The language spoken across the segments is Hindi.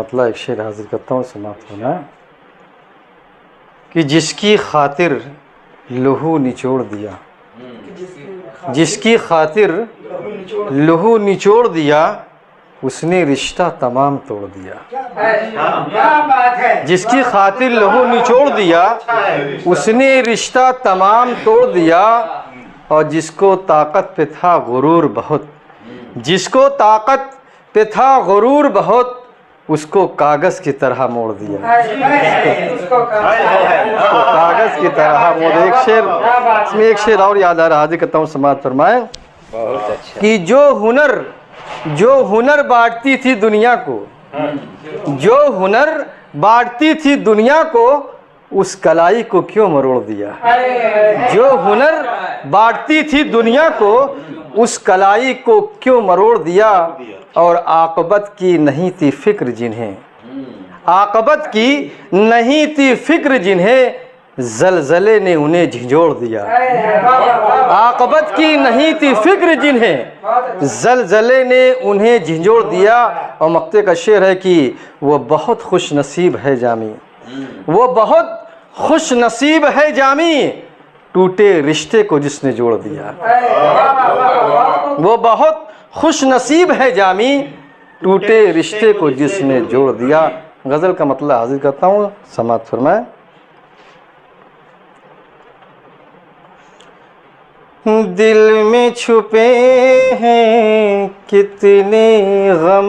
मतलब एक शेर हाजिर करता हूँ, समाप्त होना कि जिसकी खातिर लहू निचोड़ दिया, जिसकी खातिर लहू निचोड़ दिया उसने रिश्ता तमाम तोड़ दिया। जिसकी खातिर लहू निचोड़ दिया उसने रिश्ता तमाम तोड़ दिया। और जिसको ताकत पे था गुरूर बहुत, जिसको ताकत पे था गुरूर बहुत, उसको कागज़ की तरह मोड़ दिया। उसको कागज़ की तरह मोड़। एक शेर, इसमें एक शेर और याद आ रहा, हाजिर करता हूँ, समाप्त फरमाएं। बहुत अच्छा। कि जो हुनर बांटती थी दुनिया को, जो हुनर बांटती थी दुनिया को, उस कलाई को क्यों मरोड़ दिया। जो हुनर बांटती थी दुनिया को, उस कलाई को क्यों मरोड़ दिया। और आक़िबत की नहीं थी फिक्र जिन्हें, आक़िबत की नहीं थी फिक्र जिन्हें, ज़लज़ले ने उन्हें झिंझोड़ दिया। आक़िबत की नहीं थी फिक्र जिन्हें, ज़लज़ले ने उन्हें झिंझोड़ दिया। और मक्ते का शेर है कि वो बहुत खुश नसीब है जामी, वो बहुत खुश नसीब है जामी, टूटे रिश्ते को जिसने जोड़ दिया। वो बहुत खुश नसीब है जामी, टूटे रिश्ते को जिसने जोड़ दिया। गज़ल का मतलब हाजिर करता हूँ, समाप्त फरमाएं। दिल में छुपे हैं कितने गम,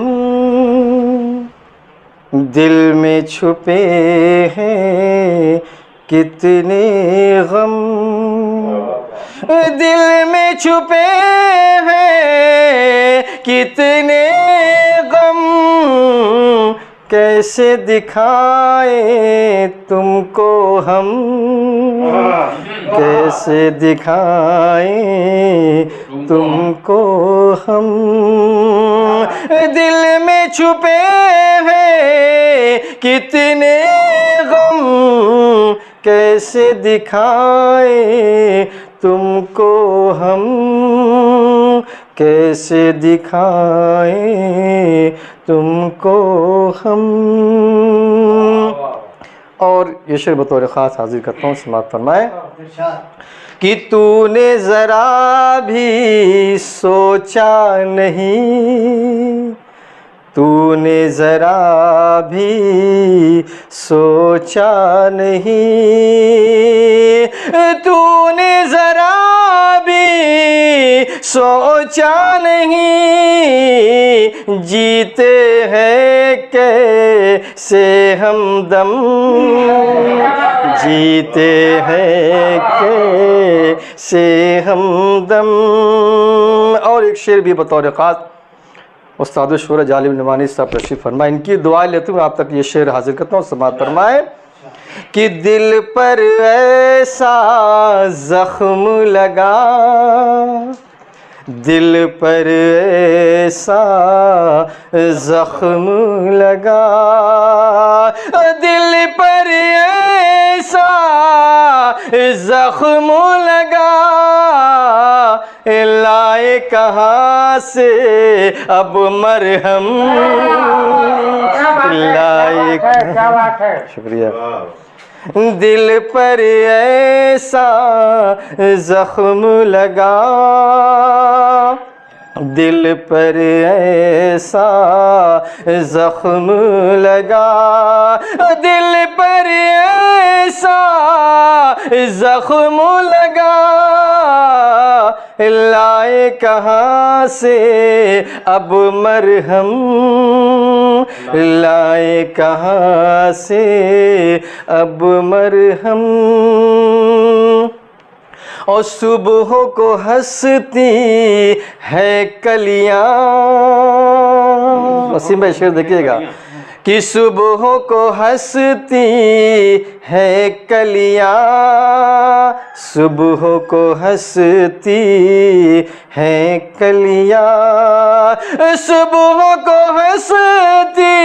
दिल में छुपे हैं कितने गम, दिल में छुपे हैं कितने गम, कैसे दिखाए तुमको हम, कैसे दिखाए तुमको हम। दिल में छुपे हैं कितने गम, कैसे दिखाए तुमको हम, कैसे दिखाए तुमको हम। और ये शेर बतौर ख़ास हाजिर करता हूँ, समाप्त फरमाएं। कि तूने ज़रा भी सोचा नहीं, तूने ज़रा भी सोचा नहीं, तूने ज़रा भी सोचा नहीं, जीते हैं कैसे हमदम, जीते हैं कैसे हमदम। और एक शेर भी बतौर ख़ास उस्ताद शूर जालिम नमानी साहब तशरीफ़ फरमाए, इनकी दुआ लेते हुए आप तक ये शेर हाजिर करता हूँ, समाप्त फरमाए। कि दिल पर ऐसा ज़ख्म लगा, दिल पर ऐसा ज़ख्म लगा, दिल पर ऐसा ज़ख्म लगा, लाए कहाँ से अब मरहम, लाए। शुक्रिया। दिल पर ऐसा ज़ख्म लगा, दिल पर ऐसा ज़ख्म लगा, दिल पर ऐसा ज़ख्म लगा, लाए कहाँ से अब मरहम, लाए कहाँ से अब मरहम। और सुबह को हंसती है कलियाँ, वसीम भाई शेर देखिएगा। कि सुबह को हंसती है कलियाँ, सुबह को हंसती है कलियाँ, सुबह को हंसती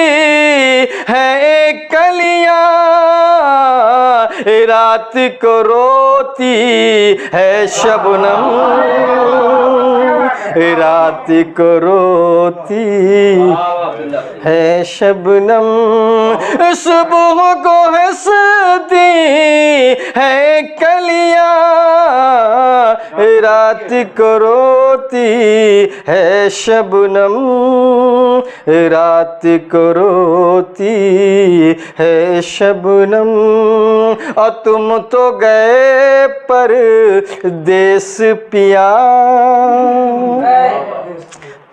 है कलियाँ, रात को रोती है शबनम, रात को रोती है शबनम, सुबह को हंसती है कलियां, रात को रोती है शबनम, रात को रोती है शबनम। और तुम तो गए परदेस पिया,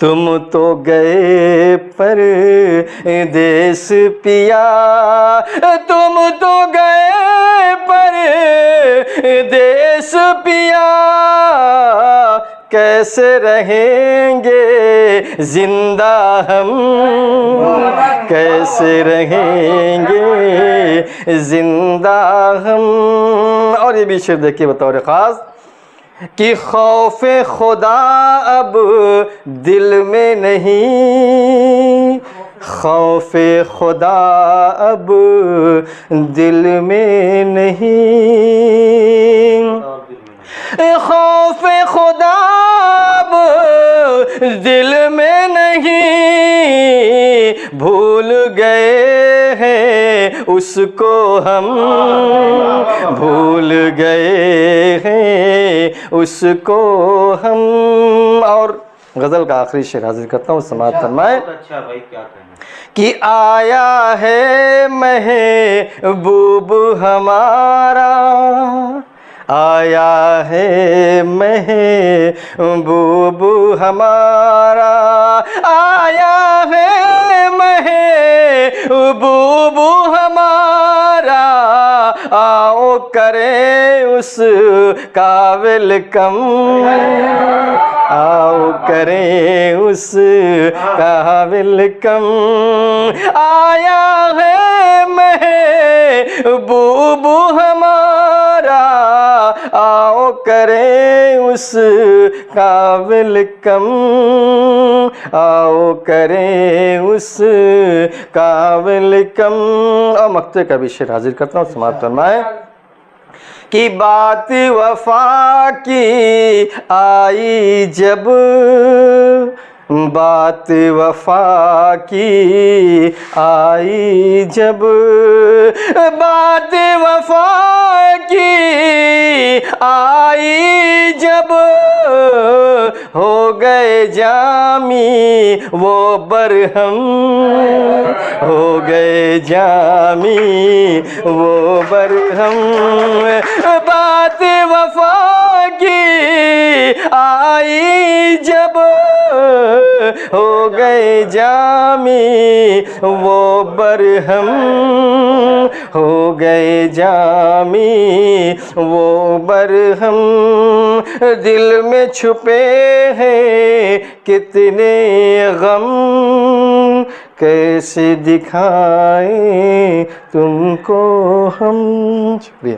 तुम तो गए परदेस पिया, तुम तो गए परदेस पिया, कैसे रहेंगे जिंदा हम, कैसे रहेंगे जिंदा हम। और ये भी शेर देखिए बतौर खास कि खौफ़े खुदा अब दिल में नहीं, खौफ़े खुदा अब दिल में नहीं, खौफ़े खुदा अब दिल में नहीं, भूल गए हैं उसको हम, भूल गए हैं उसको हम। और गज़ल का आखिरी शेर हाजिर करता हूँ, समाअत फरमाए। अच्छा भाई, क्या कहना कि आया है महबूब हमारा, आया है महबूब हमारा, आया है महबूब हमारा, आओ करे उसका वेलकम, आओ करें उसका वेलकम। आया है महबूब हमारा, आओ करें उसका वेलकम, आओ करें उसका वेलकम। और मक्ते का भी शेर हाजिर करता हूँ, समाअत फरमाए। कि बात वफा की आई जब, बात वफा की आई जब, बात वफा की आई जब, हो गए जामी वो बरहम, हो गए जामी वो बरहम। बात वफा की आई जब, हो गए जामी वो बरहम, हो गए जामी वो बरहम। दिल में छुपे हैं कितने गम, कैसे दिखाएं तुमको हम। शुक्रिया।